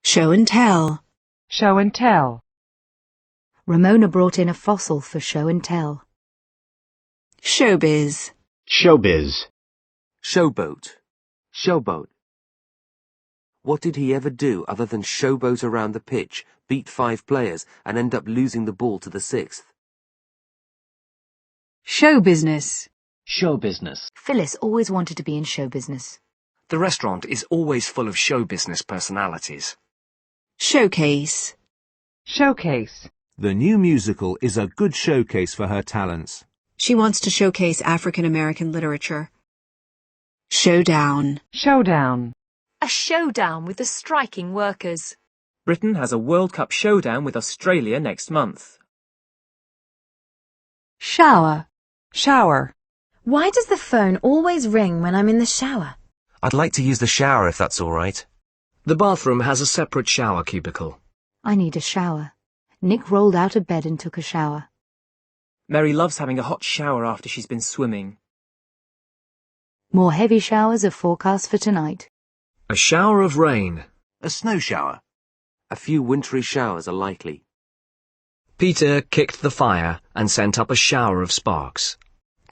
Show and tell. Show and tell. Ramona brought in a fossil for show and tell. Showbiz. Showbiz. Showboat. Showboat. What did he ever do other than showboat around the pitch, beat 5 players, and end up losing the ball to the 6th? Show business. Show business. Phyllis always wanted to be in show business. The restaurant is always full of show business personalities. Showcase. Showcase. The new musical is a good showcase for her talents. She wants to showcase African American literature. Showdown. Showdown. A showdown with the striking workers. Britain has a World Cup showdown with Australia next month. Shower. Shower. Why does the phone always ring when I'm in the shower? I'd like to use the shower if that's all right. The bathroom has a separate shower cubicle. I need a shower. Nick rolled out of bed and took a shower. Mary loves having a hot shower after she's been swimming. More heavy showers are forecast for tonight. A shower of rain. A snow shower. A few wintry showers are likely. Peter kicked the fire and sent up a shower of sparks.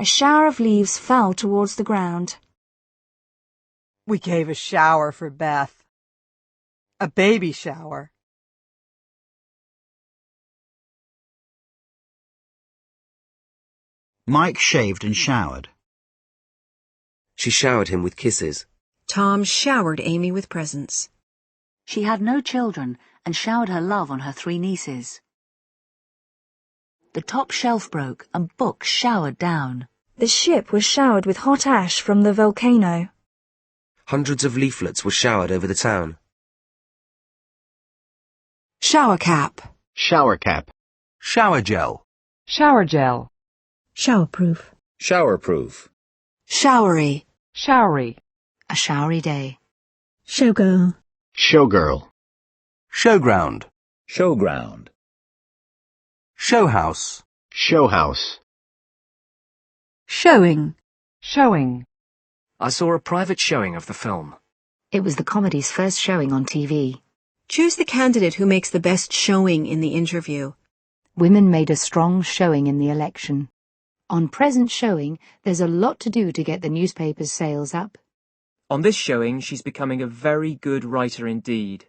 A shower of leaves fell towards the ground. We gave a shower for Beth. A baby shower. Mike shaved and showered. She showered him with kisses. Tom showered Amy with presents. She had no children and showered her love on her 3 nieces. The top shelf broke and books showered down. The ship was showered with hot ash from the volcano. Hundreds of leaflets were showered over the town. Shower cap. Shower cap. Shower gel. Shower gel. Showerproof. Showerproof. Showery. Showery. A showery day. Showgirl. Showgirl. Showground. Showground. Showhouse. Showhouse. Showing. Showing. I saw a private showing of the film. It was the comedy's first showing on TV. Choose the candidate who makes the best showing in the interview. Women made a strong showing in the election. On present showing, there's a lot to do to get the newspaper's sales up. On this showing, she's becoming a very good writer indeed.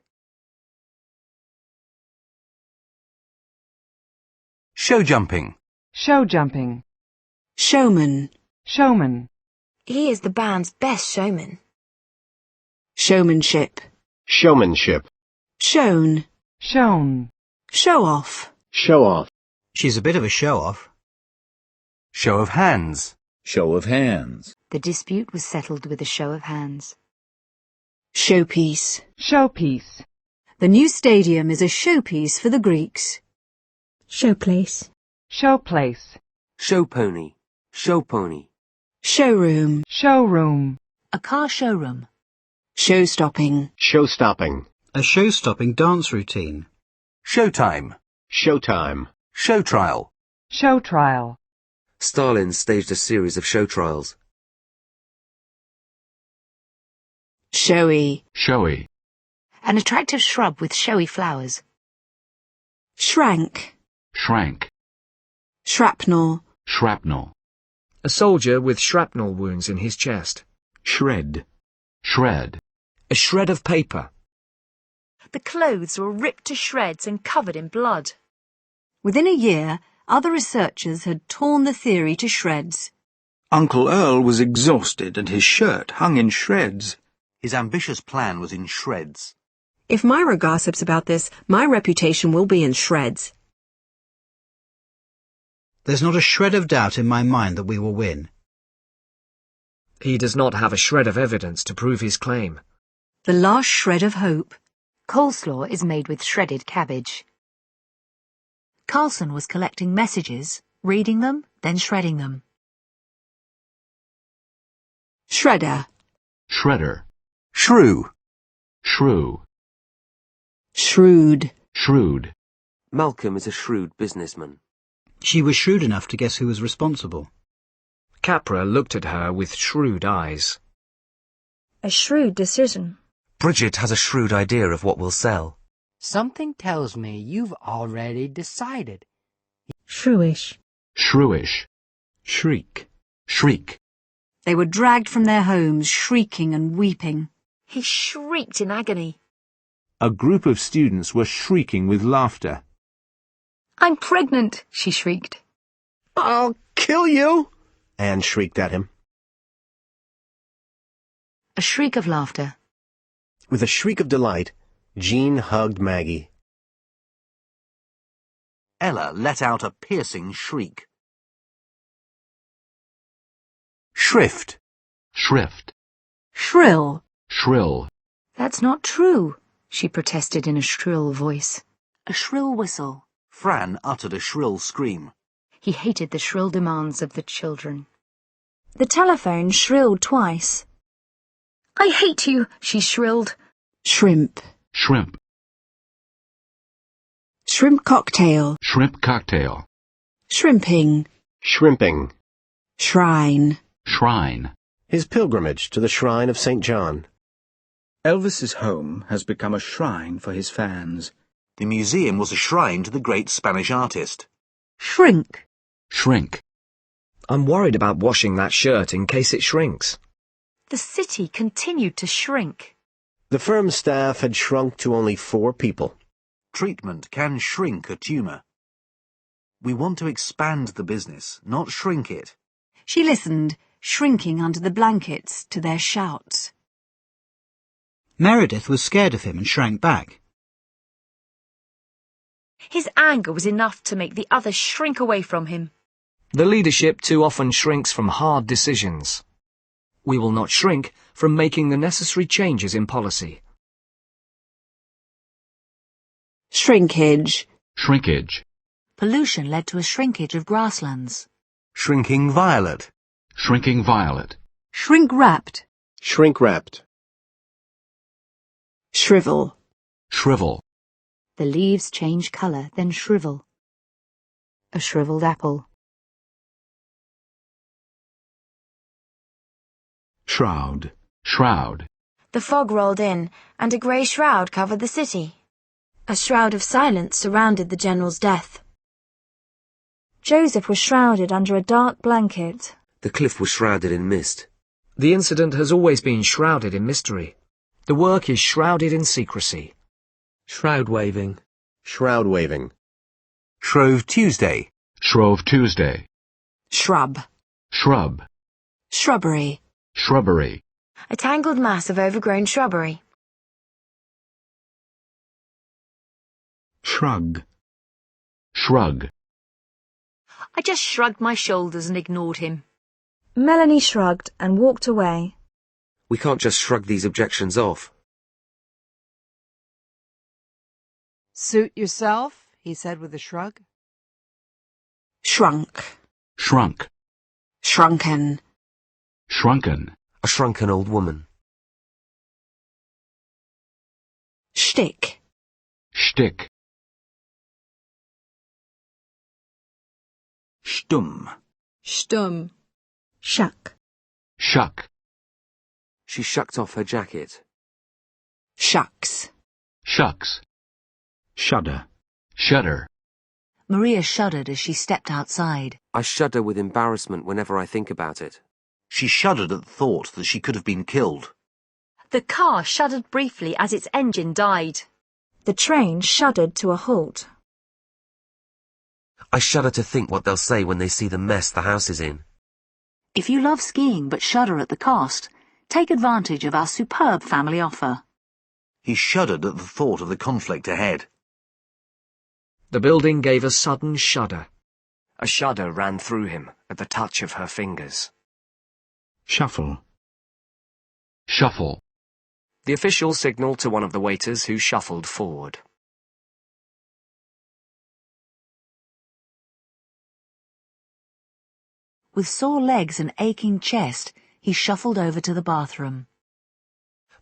Show jumping. Show jumping. Showman. Showman. He is the band's best showman. Showmanship. Showmanship. Shown. Shown. Show off. Show off. She's a bit of a show-off. Show of hands. Show of hands. The dispute was settled with a show of hands. Showpiece. Showpiece. The new stadium is a showpiece for the Greeks. Showplace. Showplace. Show pony. Show pony. Showroom. Showroom. A car showroom. Showstopping. Show-stopping. A show-stopping dance routine. Showtime. Showtime. Show trial. Show trial. Stalin staged a series of show trials. Showy. Showy. An attractive shrub with showy flowers. Shrank. Shrank. Shrapnel. Shrapnel. A soldier with shrapnel wounds in his chest. Shred. Shred. A shred of paper. The clothes were ripped to shreds and covered in blood. Within a year, other researchers had torn the theory to shreds. Uncle Earl was exhausted and his shirt hung in shreds. His ambitious plan was in shreds. If Myra gossips about this, my reputation will be in shreds. There's not a shred of doubt in my mind that we will win. He does not have a shred of evidence to prove his claim. The last shred of hope. Coleslaw is made with shredded cabbage. Carlson was collecting messages, reading them, then shredding them. Shredder. Shredder. Shrew. Shrew. Shrewd. Shrewd. Malcolm is a shrewd businessman. She was shrewd enough to guess who was responsible. Capra looked at her with shrewd eyes. A shrewd decision. Bridget has a shrewd idea of what will sell. Something tells me you've already decided. Shrewish. Shrewish. Shriek. Shriek. They were dragged from their homes, shrieking and weeping. He shrieked in agony. A group of students were shrieking with laughter. I'm pregnant, she shrieked. I'll kill you! Anne shrieked at him. A shriek of laughter. With a shriek of delight, Jean hugged Maggie. Ella let out a piercing shriek. Shrift. Shrift. Shrill. Shrill. That's not true, she protested in a shrill voice. A shrill whistle. Fran uttered a shrill scream. He hated the shrill demands of the children. The telephone shrilled twice. I hate you, she shrilled. Shrimp. Shrimp. Shrimp cocktail. Shrimp cocktail. Shrimping. Shrimping. Shrine. Shrine. His pilgrimage to the shrine of St. John. Elvis's home has become a shrine for his fans. The museum was a shrine to the great Spanish artist. Shrink. Shrink. I'm worried about washing that shirt in case it shrinks. The city continued to shrink. The firm's staff had shrunk to only 4 people. Treatment can shrink a tumour. We want to expand the business, not shrink it. She listened, shrinking under the blankets to their shouts. Meredith was scared of him and shrank back. His anger was enough to make the others shrink away from him. The leadership too often shrinks from hard decisions. We will not shrink from making the necessary changes in policy. Shrinkage. Shrinkage. Pollution led to a shrinkage of grasslands. Shrinking violet. Shrinking violet. Shrink-wrapped. Shrink-wrapped. Shrivel. Shrivel. The leaves change colour, then shrivel. A shrivelled apple. Shroud. Shroud. The fog rolled in, and a grey shroud covered the city. A shroud of silence surrounded the general's death. Joseph was shrouded under a dark blanket. The cliff was shrouded in mist. The incident has always been shrouded in mystery. The work is shrouded in secrecy. Shroud waving. Shroud waving. Shrove Tuesday. Shrove Tuesday. Shrub. Shrub. Shrubbery. Shrubbery. A tangled mass of overgrown shrubbery. Shrug. Shrug. I just shrugged my shoulders and ignored him. Melanie shrugged and walked away. We can't just shrug these objections off. Suit yourself, he said with a shrug. Shrunk. Shrunk. Shrunken. Shrunken. A shrunken old woman. Shtick. Shtick. Stumm. Stumm. Shuck. Shuck. She shucked off her jacket. Shucks. Shucks. Shudder. Shudder. Maria shuddered as she stepped outside. I shudder with embarrassment whenever I think about it. She shuddered at the thought that she could have been killed. The car shuddered briefly as its engine died. The train shuddered to a halt. I shudder to think what they'll say when they see the mess the house is in. If you love skiing but shudder at the cost, take advantage of our superb family offer. He shuddered at the thought of the conflict ahead. The building gave a sudden shudder. A shudder ran through him at the touch of her fingers. Shuffle. Shuffle. The official signalled to one of the waiters who shuffled forward. With sore legs and aching chest, he shuffled over to the bathroom.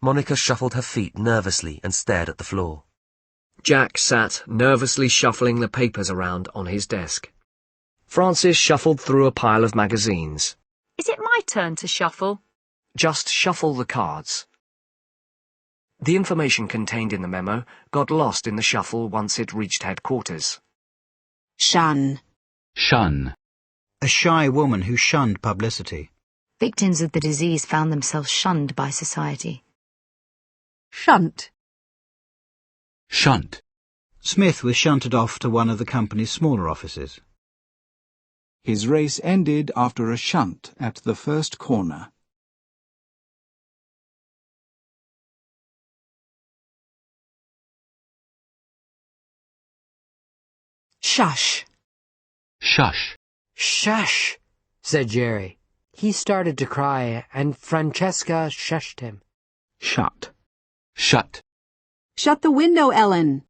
Monica shuffled her feet nervously and stared at the floor. Jack sat nervously shuffling the papers around on his desk. Francis shuffled through a pile of magazines. Is it my turn to shuffle? Just shuffle the cards. The information contained in the memo got lost in the shuffle once it reached headquarters. Shun. Shun. A shy woman who shunned publicity. Victims of the disease found themselves shunned by society. Shunt. Shunt. Smith was shunted off to one of the company's smaller offices. His race ended after a shunt at the first corner. Shush. Shush. Shush, said Jerry. He started to cry, and Francesca shushed him. Shut. Shut. Shut the window, Ellen.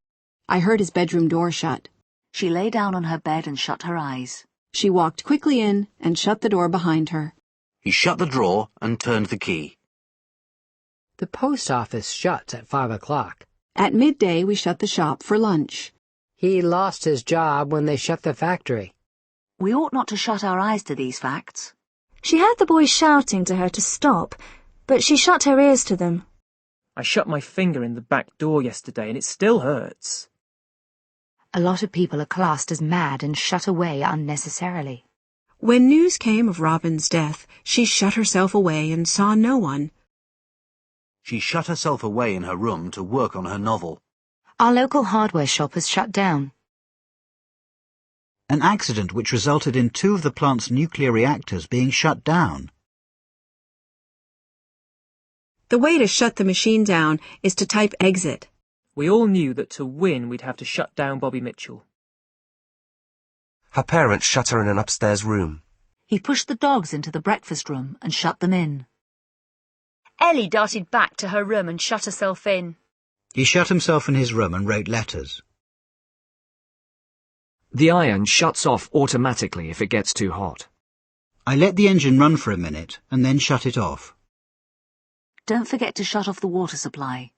I heard his bedroom door shut. She lay down on her bed and shut her eyes. She walked quickly in and shut the door behind her. He shut the drawer and turned the key. The post office shuts at 5 o'clock. At midday, we shut the shop for lunch. He lost his job when they shut the factory. We ought not to shut our eyes to these facts. She heard the boys shouting to her to stop, but she shut her ears to them. I shut my finger in the back door yesterday and it still hurts. A lot of people are classed as mad and shut away unnecessarily. When news came of Robin's death, she shut herself away and saw no one. She shut herself away in her room to work on her novel. Our local hardware shop has shut down. An accident which resulted in 2 of the plant's nuclear reactors being shut down. The way to shut the machine down is to type exit. We all knew that to win we'd have to shut down Bobby Mitchell. Her parents shut her in an upstairs room. He pushed the dogs into the breakfast room and shut them in. Ellie darted back to her room and shut herself in. He shut himself in his room and wrote letters. The iron shuts off automatically if it gets too hot. I let the engine run for a minute and then shut it off. Don't forget to shut off the water supply.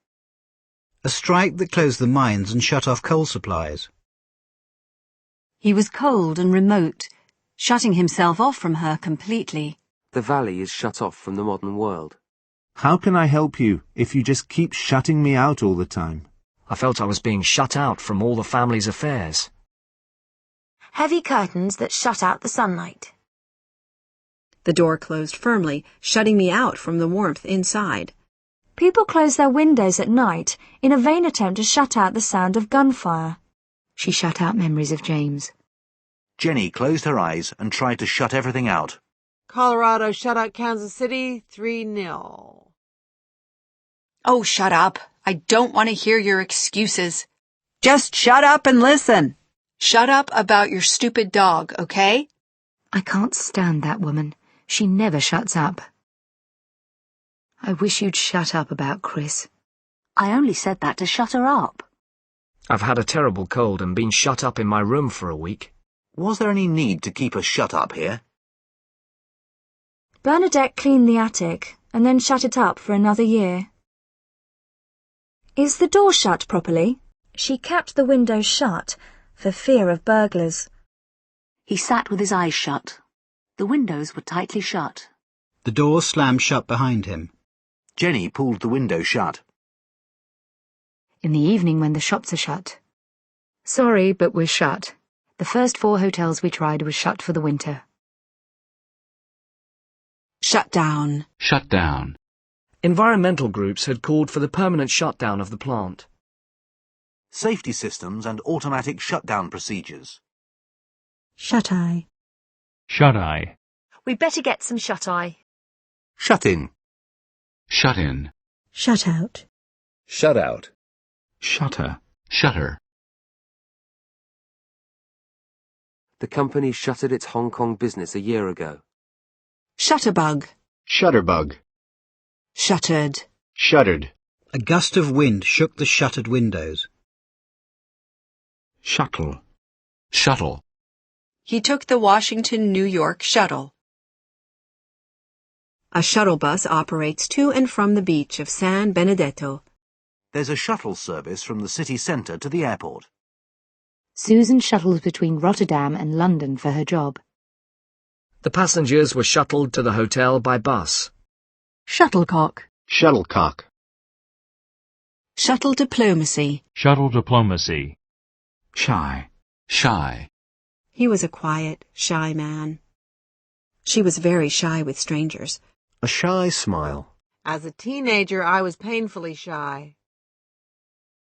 A strike that closed the mines and shut off coal supplies. He was cold and remote, shutting himself off from her completely. The valley is shut off from the modern world. How can I help you if you just keep shutting me out all the time? I felt I was being shut out from all the family's affairs. Heavy curtains that shut out the sunlight. The door closed firmly, shutting me out from the warmth inside. People close their windows at night in a vain attempt to shut out the sound of gunfire. She shut out memories of James. Jenny closed her eyes and tried to shut everything out. Colorado shut out Kansas City 3-0. Oh, shut up. I don't want to hear your excuses. Just shut up and listen. Shut up about your stupid dog, okay? I can't stand that woman. She never shuts up. I wish you'd shut up about Chris. I only said that to shut her up. I've had a terrible cold and been shut up in my room for a week. Was there any need to keep us shut up here? Bernadette cleaned the attic and then shut it up for another year. Is the door shut properly? She kept the window shut for fear of burglars. He sat with his eyes shut. The windows were tightly shut. The door slammed shut behind him. Jenny pulled the window shut. In the evening when the shops are shut. Sorry, but we're shut. The first 4 hotels we tried were shut for the winter. Shut down. Shut down. Environmental groups had called for the permanent shutdown of the plant. Safety systems and automatic shutdown procedures. Shut-eye. Shut-eye. We'd better get some shut-eye. Shut-in. Shut-in. Shut-out. Shut-out. Shutter. Shutter. The company shuttered its Hong Kong business a year ago. Shutterbug. Shutterbug. Shuttered. Shuttered. A gust of wind shook the shuttered windows. Shuttle. Shuttle. He took the Washington-New York shuttle. A shuttle bus operates to and from the beach of San Benedetto. There's a shuttle service from the city centre to the airport. Susan shuttles between Rotterdam and London for her job. The passengers were shuttled to the hotel by bus. Shuttlecock. Shuttlecock. Shuttle diplomacy. Shuttle diplomacy. Shy. Shy. He was a quiet, shy man. She was very shy with strangers. A shy smile. As a teenager, I was painfully shy.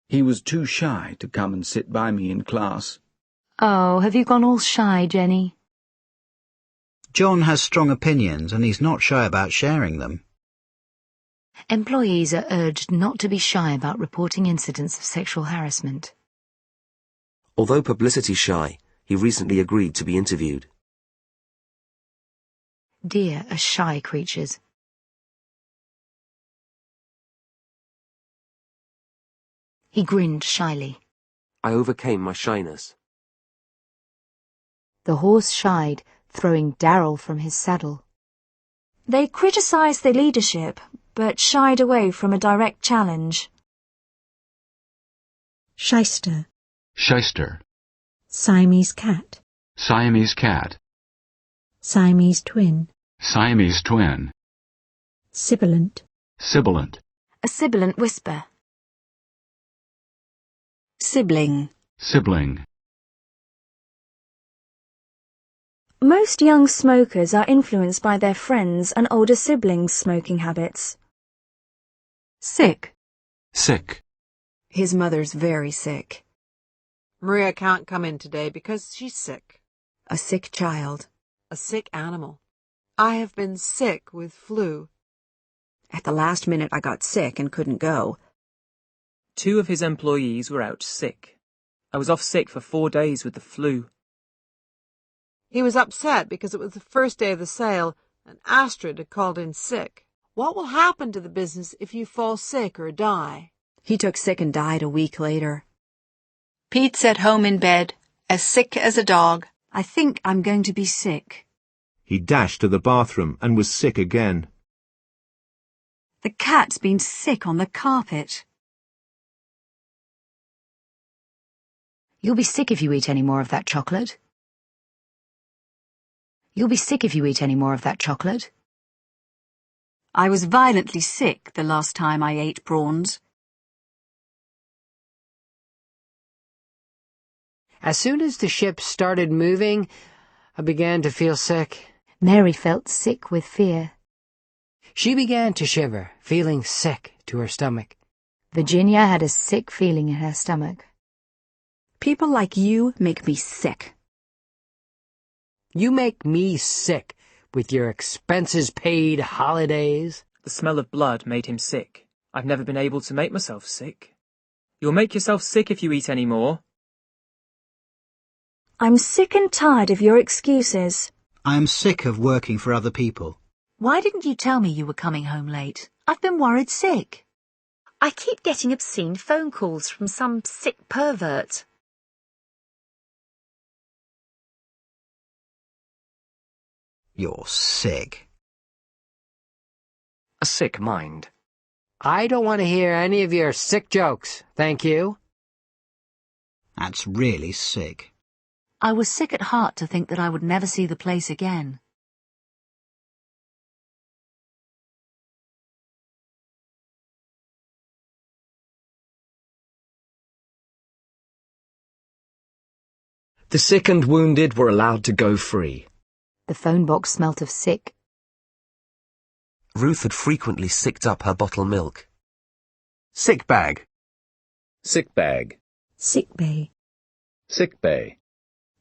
He was too shy to come and sit by me in class. Oh, have you gone all shy, Jenny? John has strong opinions and he's not shy about sharing them. Employees are urged not to be shy about reporting incidents of sexual harassment. Although publicity shy, he recently agreed to be interviewed. Deer are shy creatures. He grinned shyly. I overcame my shyness. The horse shied, throwing Darrell from his saddle. They criticised the leadership, but shied away from a direct challenge. Shyster. Shyster. Siamese cat. Siamese cat. Siamese twin. Siamese twin. Sibilant. Sibilant. A sibilant whisper. Sibling. Sibling. Most young smokers are influenced by their friends' and older siblings' smoking habits. Sick. Sick. His mother's very sick. Maria can't come in today because she's sick. A sick child. A sick animal. I have been sick with flu. At the last minute I got sick and couldn't go. 2 of his employees were out sick. I was off sick for 4 days with the flu. He was upset because it was the first day of the sale and Astrid had called in sick. What will happen to the business if you fall sick or die? He took sick and died a week later. Pete's at home in bed, as sick as a dog. I think I'm going to be sick. He dashed to the bathroom and was sick again. The cat's been sick on the carpet. You'll be sick if you eat any more of that chocolate. You'll be sick if you eat any more of that chocolate. I was violently sick the last time I ate prawns. As soon as the ship started moving, I began to feel sick. Mary felt sick with fear. She began to shiver, feeling sick to her stomach. Virginia had a sick feeling in her stomach. People like you make me sick. You make me sick with your expenses-paid holidays. The smell of blood made him sick. I've never been able to make myself sick. You'll make yourself sick if you eat any more. I'm sick and tired of your excuses. I am sick of working for other people. Why didn't you tell me you were coming home late? I've been worried sick. I keep getting obscene phone calls from some sick pervert. You're sick. A sick mind. I don't want to hear any of your sick jokes, thank you. That's really sick. I was sick at heart to think that I would never see the place again. The sick and wounded were allowed to go free. The phone box smelt of sick. Ruth had frequently sicked up her bottle milk. Sick bag. Sick bag. Sick bay. Sick bay.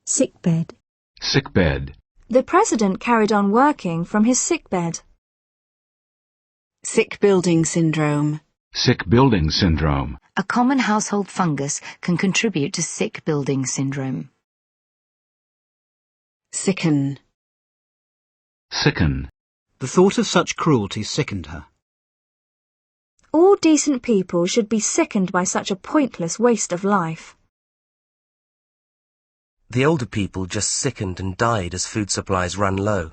Sick bed. Sick bed. The president carried on working from his sickbed. Sick building syndrome. Sick building syndrome. A common household fungus can contribute to sick building syndrome. Sicken. Sicken. The thought of such cruelty sickened her. All decent people should be sickened by such a pointless waste of life. The older people just sickened and died as food supplies ran low.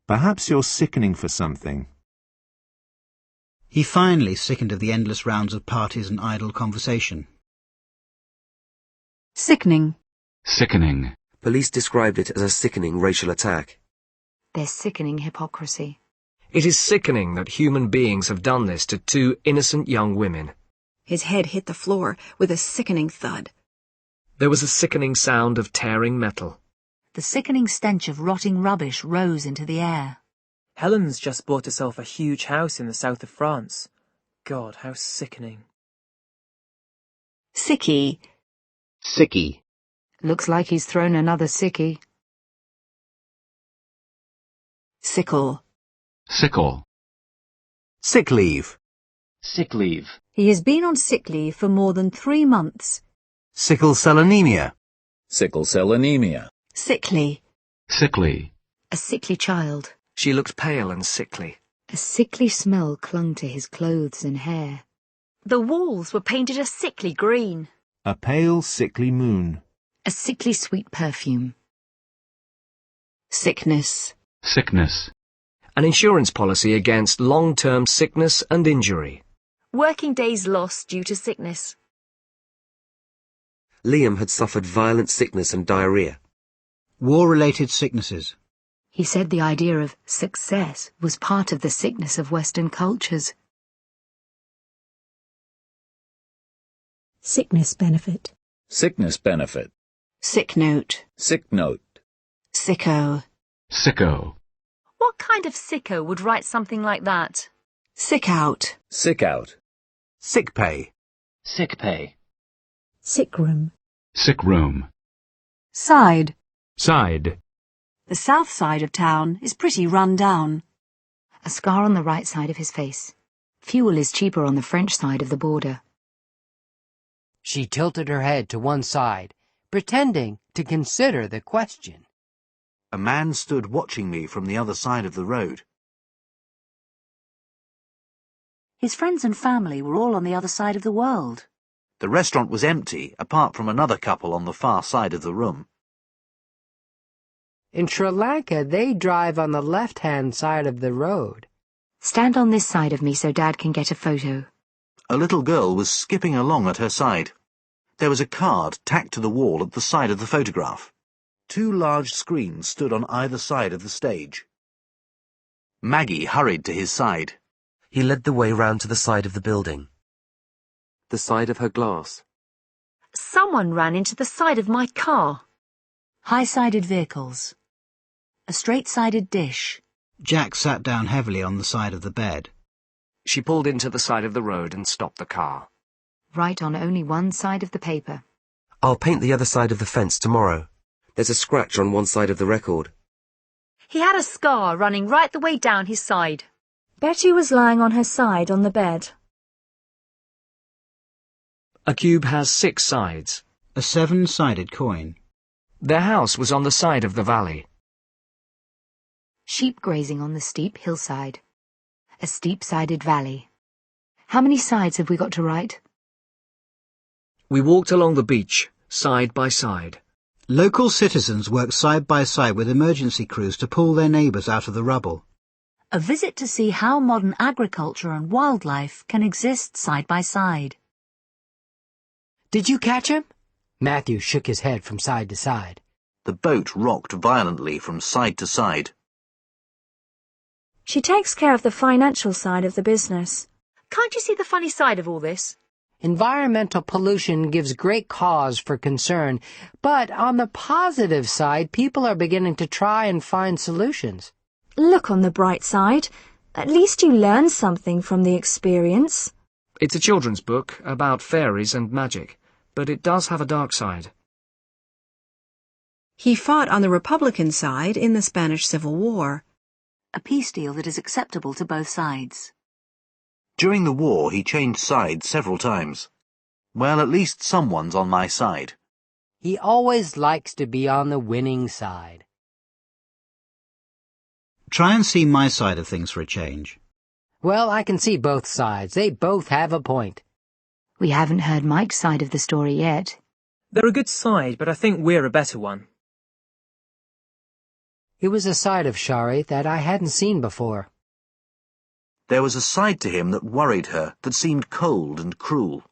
Perhaps you're sickening for something. He finally sickened of the endless rounds of parties and idle conversation. Sickening. Sickening. Police described it as a sickening racial attack. Their sickening hypocrisy. It is sickening that human beings have done this to two innocent young women. His head hit the floor with a sickening thud. There was a sickening sound of tearing metal. The sickening stench of rotting rubbish rose into the air. Helen's just bought herself a huge house in the south of France. God, how sickening. Sicky. Sicky. Looks like he's thrown another sickie. Sickle. Sickle. Sick leave. Sick leave. He has been on sick leave for more than 3 months. Sickle cell anemia. Sickle cell anemia. Sickly. Sickly. A sickly child. She looked pale and sickly. A sickly smell clung to his clothes and hair. The walls were painted a sickly green. A pale, sickly moon. A sickly sweet perfume. Sickness. Sickness. An insurance policy against long-term sickness and injury. Working days lost due to sickness. Liam had suffered violent sickness and diarrhea. War-related sicknesses. He said the idea of success was part of the sickness of Western cultures. Sickness benefit. Sickness benefit. Sick note. Sick note. Sicko. Sicko. What kind of sicko would write something like that? Sick out. Sick out. Sick pay. Sick pay. Sick room. Sick room. Side. Side. The south side of town is pretty run down. A scar on the right side of his face. Fuel is cheaper on the French side of the border. She tilted her head to one side, pretending to consider the question. A man stood watching me from the other side of the road. His friends and family were all on the other side of the world. The restaurant was empty, apart from another couple on the far side of the room. In Sri Lanka, they drive on the left-hand side of the road. Stand on this side of me so Dad can get a photo. A little girl was skipping along at her side. There was a card tacked to the wall at the side of the photograph. 2 large screens stood on either side of the stage. Maggie hurried to his side. He led the way round to the side of the building. The side of her glass. Someone ran into the side of my car. High-sided vehicles. A straight-sided dish. Jack sat down heavily on the side of the bed. She pulled into the side of the road and stopped the car. Write on only one side of the paper. I'll paint the other side of the fence tomorrow. There's a scratch on one side of the record. He had a scar running right the way down his side. Betty was lying on her side on the bed. A cube has 6 sides. A 7-sided coin. Their house was on the side of the valley. Sheep grazing on the steep hillside. A steep-sided valley. How many sides have we got to write? We walked along the beach, side by side. Local citizens work side by side with emergency crews to pull their neighbours out of the rubble. A visit to see how modern agriculture and wildlife can exist side by side. Did you catch him? Matthew shook his head from side to side. The boat rocked violently from side to side. She takes care of the financial side of the business. Can't you see the funny side of all this? Environmental pollution gives great cause for concern, but on the positive side, people are beginning to try and find solutions. Look on the bright side. At least you learn something from the experience. It's a children's book about fairies and magic, but it does have a dark side. He fought on the Republican side in the Spanish Civil War. A peace deal that is acceptable to both sides. During the war, he changed sides several times. Well, at least someone's on my side. He always likes to be on the winning side. Try and see my side of things for a change. Well, I can see both sides. They both have a point. We haven't heard Mike's side of the story yet. They're a good side, but I think we're a better one. It was a side of Shari that I hadn't seen before. There was a side to him that worried her, that seemed cold and cruel.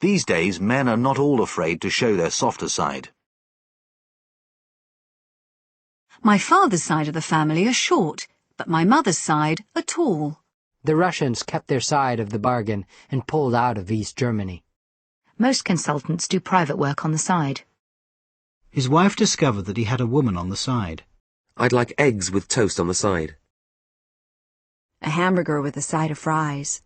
These days, men are not all afraid to show their softer side. My father's side of the family are short, but my mother's side at all. The Russians kept their side of the bargain and pulled out of East Germany. Most consultants do private work on the side. His wife discovered that he had a woman on the side. I'd like eggs with toast on the side. A hamburger with a side of fries.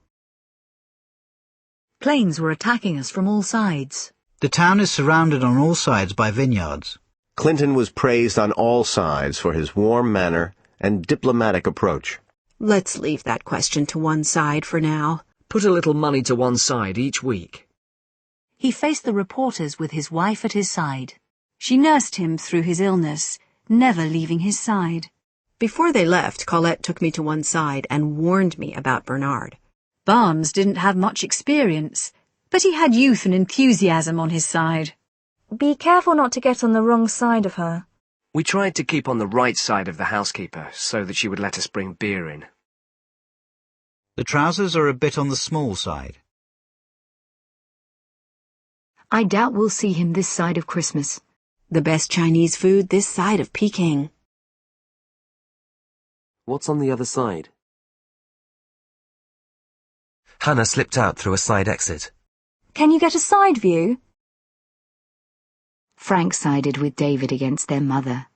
Planes were attacking us from all sides. The town is surrounded on all sides by vineyards. Clinton was praised on all sides for his warm manner and diplomatic approach. Let's leave that question to one side for now. Put a little money to one side each week. He faced the reporters with his wife at his side. She nursed him through his illness, never leaving his side. Before they left, Colette took me to one side and warned me about Bernard. Barnes didn't have much experience, but he had youth and enthusiasm on his side. Be careful not to get on the wrong side of her. We tried to keep on the right side of the housekeeper so that she would let us bring beer in. The trousers are a bit on the small side. I doubt we'll see him this side of Christmas. The best Chinese food this side of Peking. What's on the other side? Hannah slipped out through a side exit. Can you get a side view? Frank sided with David against their mother.